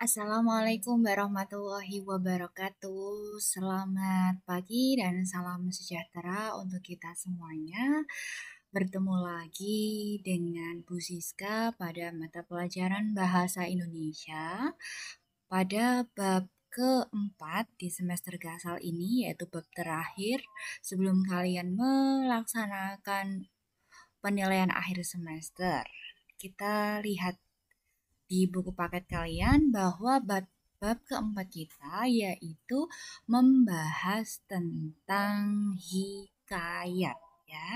Assalamualaikum warahmatullahi wabarakatuh. Selamat pagi dan salam sejahtera untuk kita semuanya. Bertemu lagi dengan Bu Siska pada mata pelajaran Bahasa Indonesia pada bab keempat di semester Gasal ini, yaitu bab terakhir sebelum kalian melaksanakan penilaian akhir semester. Kita lihat di buku paket kalian bahwa bab keempat kita yaitu membahas tentang hikayat ya.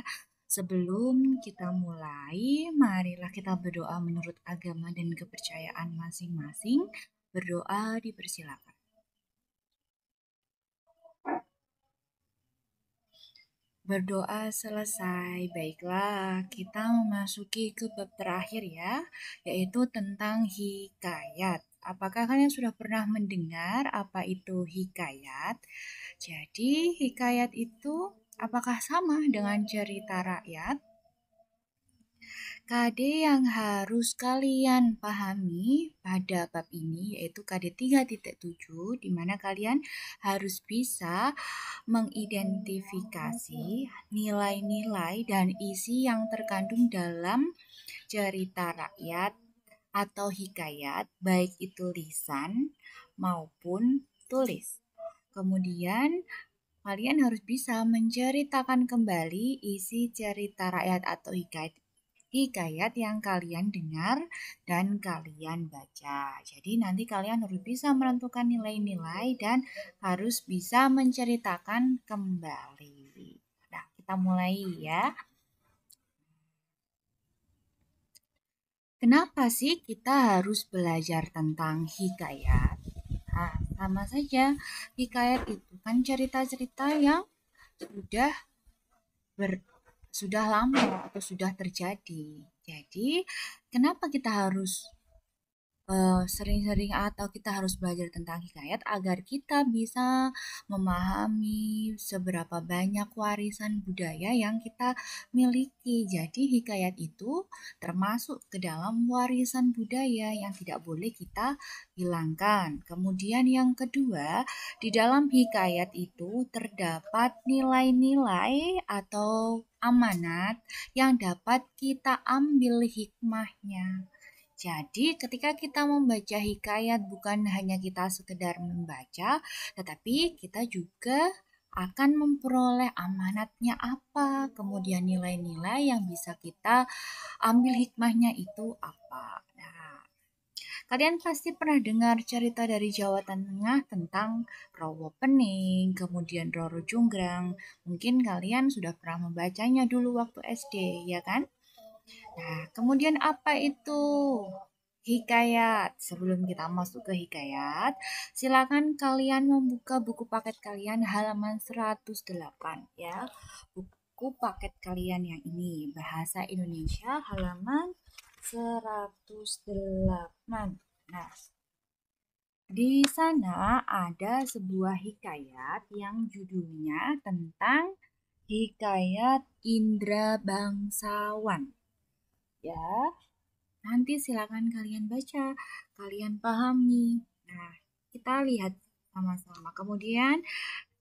Sebelum kita mulai, marilah kita berdoa menurut agama dan kepercayaan masing-masing. Berdoa dipersilakan. Berdoa selesai, baiklah kita memasuki ke bab terakhir ya, yaitu tentang hikayat. Apakah kalian sudah pernah mendengar apa itu hikayat? Jadi hikayat itu apakah sama dengan cerita rakyat? KD yang harus kalian pahami pada bab ini yaitu KD 3.7, di mana kalian harus bisa mengidentifikasi nilai-nilai dan isi yang terkandung dalam cerita rakyat atau hikayat, baik itu lisan maupun tulis. Kemudian kalian harus bisa menceritakan kembali isi cerita rakyat atau hikayat yang kalian dengar dan kalian baca. Jadi nanti kalian harus bisa menentukan nilai-nilai dan harus bisa menceritakan kembali. Nah, kita mulai ya. Kenapa sih kita harus belajar tentang hikayat? Nah, sama saja. Hikayat itu kan cerita-cerita yang sudah sudah lama atau sudah terjadi. Jadi, kenapa kita harus sering-sering atau kita harus belajar tentang hikayat agar kita bisa memahami seberapa banyak warisan budaya yang kita miliki. Jadi hikayat itu termasuk ke dalam warisan budaya yang tidak boleh kita hilangkan. Kemudian yang kedua, di dalam hikayat itu terdapat nilai-nilai atau amanat yang dapat kita ambil hikmahnya. Jadi ketika kita membaca hikayat bukan hanya kita sekedar membaca, tetapi kita juga akan memperoleh amanatnya apa, kemudian nilai-nilai yang bisa kita ambil hikmahnya itu apa. Nah, kalian pasti pernah dengar cerita dari Jawa Tengah tentang Rowo Pening, kemudian Roro Jonggrang. Mungkin kalian sudah pernah membacanya dulu waktu SD, ya kan? Nah, kemudian apa itu hikayat? Sebelum kita masuk ke hikayat, silakan kalian membuka buku paket kalian halaman 108 ya. Buku paket kalian yang ini, Bahasa Indonesia halaman 108. Nah, di sana ada sebuah hikayat yang judulnya tentang Hikayat Indra Bangsawan. Ya, nanti silakan kalian baca, kalian pahami. Nah, kita lihat sama-sama. Kemudian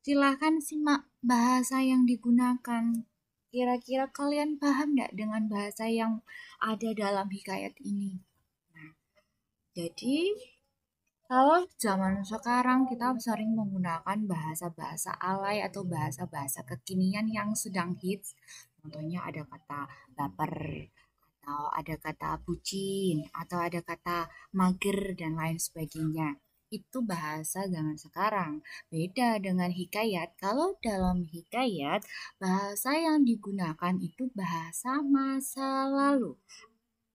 silakan simak bahasa yang digunakan. Kira-kira kalian paham nggak dengan bahasa yang ada dalam hikayat ini? Nah, jadi kalau zaman sekarang kita sering menggunakan bahasa-bahasa alay atau bahasa-bahasa kekinian yang sedang hits. Contohnya ada kata baper, atau ada kata bucin, atau ada kata mager dan lain sebagainya. Itu bahasa zaman sekarang. Beda dengan hikayat. Kalau dalam hikayat, bahasa yang digunakan itu bahasa masa lalu.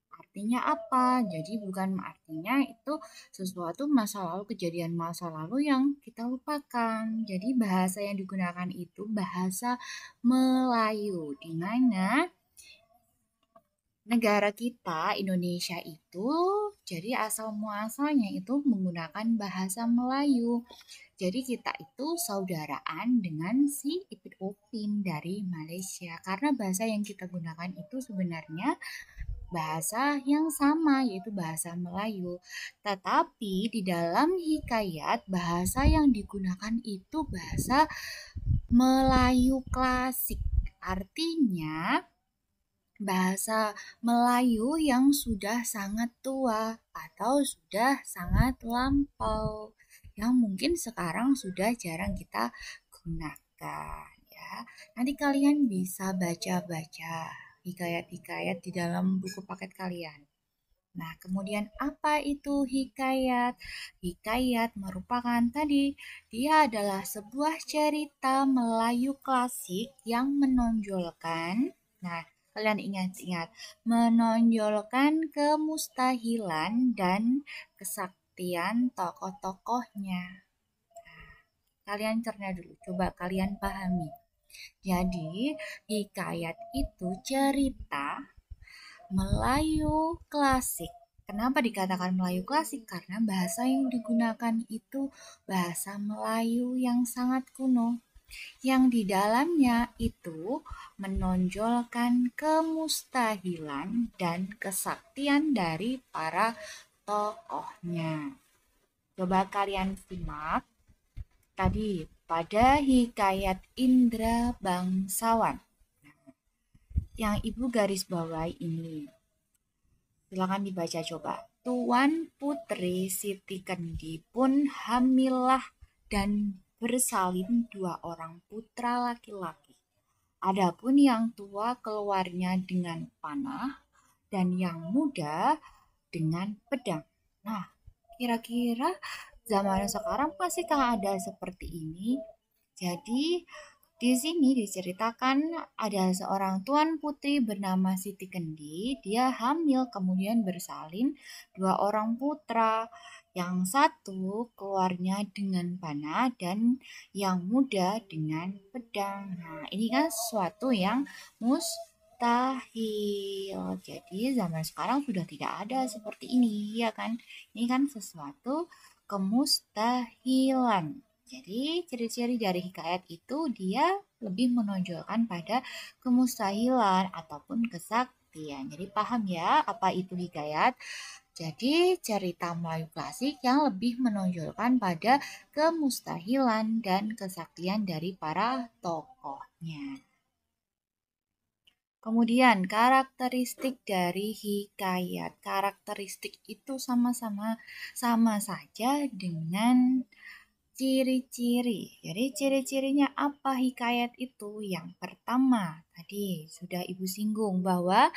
Artinya apa? Jadi bukan artinya itu sesuatu masa lalu, kejadian masa lalu yang kita lupakan. Jadi bahasa yang digunakan itu bahasa Melayu, di mana negara kita Indonesia itu jadi asal muasalnya itu menggunakan bahasa Melayu. Jadi kita itu saudaraan dengan si Ipin Upin dari Malaysia karena bahasa yang kita gunakan itu sebenarnya bahasa yang sama, yaitu bahasa Melayu. Tetapi di dalam hikayat, bahasa yang digunakan itu bahasa Melayu klasik. Artinya, bahasa Melayu yang sudah sangat tua atau sudah sangat lampau, yang mungkin sekarang sudah jarang kita gunakan ya. Nanti kalian bisa baca-baca hikayat-hikayat di dalam buku paket kalian. Nah, kemudian apa itu hikayat? Hikayat merupakan tadi, dia adalah sebuah cerita Melayu klasik yang menonjolkan, nah, kalian ingat-ingat, menonjolkan kemustahilan dan kesaktian tokoh-tokohnya. Kalian cerna dulu, coba kalian pahami. Jadi, hikayat itu cerita Melayu klasik. Kenapa dikatakan Melayu klasik? Karena bahasa yang digunakan itu bahasa Melayu yang sangat kuno, yang di dalamnya itu menonjolkan kemustahilan dan kesaktian dari para tokohnya. Coba kalian simak tadi pada hikayat Indra Bangsawan yang ibu garis bawahi ini. Silakan dibaca coba. Tuan Putri Siti Kendi pun hamillah dan bersalin 2 orang putra laki-laki. Adapun yang tua keluarnya dengan panah dan yang muda dengan pedang. Nah, kira-kira zaman sekarang masihkah ada seperti ini? Jadi, di sini diceritakan ada seorang tuan putri bernama Siti Kendi. Dia hamil kemudian bersalin 2 orang putra. Yang satu keluarnya dengan panah dan yang muda dengan pedang. Nah, ini kan sesuatu yang mustahil. Jadi zaman sekarang sudah tidak ada seperti ini, ya kan? Ini kan sesuatu kemustahilan. Jadi ciri-ciri dari hikayat itu dia lebih menonjolkan pada kemustahilan ataupun kesaktian. Jadi paham ya apa itu hikayat? Jadi cerita Melayu klasik yang lebih menonjolkan pada kemustahilan dan kesaktian dari para tokohnya. Kemudian karakteristik dari hikayat. Karakteristik itu sama saja dengan ciri-ciri. Jadi ciri-cirinya apa hikayat itu? Yang pertama, tadi sudah Ibu singgung bahwa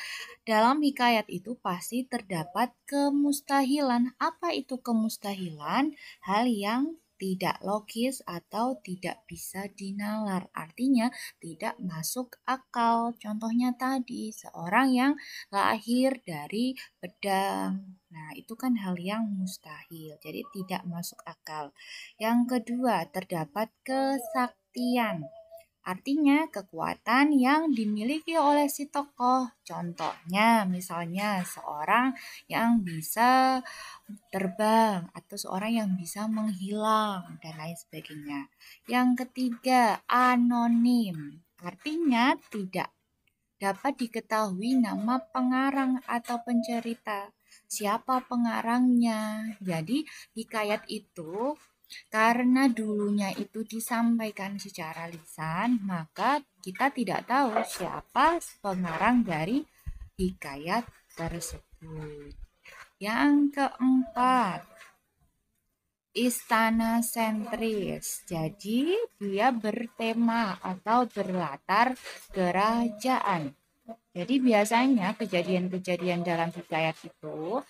dalam hikayat itu pasti terdapat kemustahilan. Apa itu kemustahilan? Hal yang tidak logis atau tidak bisa dinalar. Artinya tidak masuk akal. Contohnya tadi, seorang yang lahir dari pedang. Nah, itu kan hal yang mustahil. Jadi tidak masuk akal. Yang kedua, terdapat kesaktian. Artinya kekuatan yang dimiliki oleh si tokoh. Contohnya misalnya seorang yang bisa terbang atau seorang yang bisa menghilang dan lain sebagainya. Yang ketiga, anonim. Artinya tidak dapat diketahui nama pengarang atau pencerita. Siapa pengarangnya? Jadi hikayat itu karena dulunya itu disampaikan secara lisan, maka kita tidak tahu siapa pengarang dari hikayat tersebut. Yang keempat, istana sentris. Jadi dia bertema atau berlatar kerajaan. Jadi biasanya kejadian-kejadian dalam hikayat itu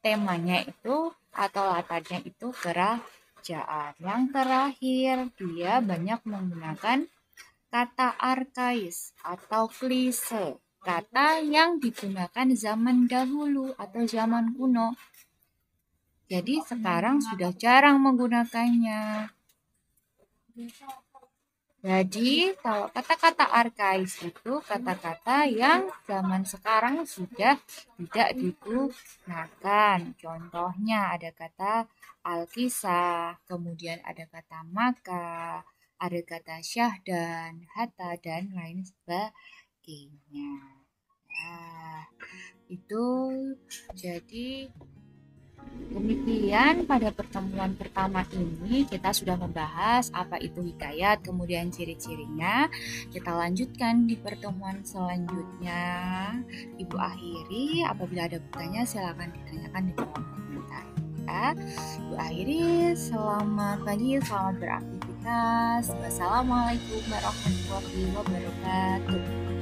temanya itu atau latarnya itu kerajaan. Yang terakhir, dia banyak menggunakan kata arkais atau klise. Kata yang digunakan zaman dahulu atau zaman kuno. Jadi sekarang sudah jarang menggunakannya. Jadi kalau kata-kata arkais itu kata-kata yang zaman sekarang sudah tidak digunakan. Contohnya ada kata alkisah, kemudian ada kata maka, ada kata syahdan, hatta, dan lain sebagainya. Nah, itu jadi demikian pada pertemuan pertama ini kita sudah membahas apa itu hikayat, kemudian ciri-cirinya. Kita lanjutkan di pertemuan selanjutnya. Ibu akhiri, apabila ada pertanyaan silakan ditanyakan di kolom komentar. Ya. Ibu akhiri, selamat pagi, selamat beraktivitas. Wassalamualaikum warahmatullahi wabarakatuh.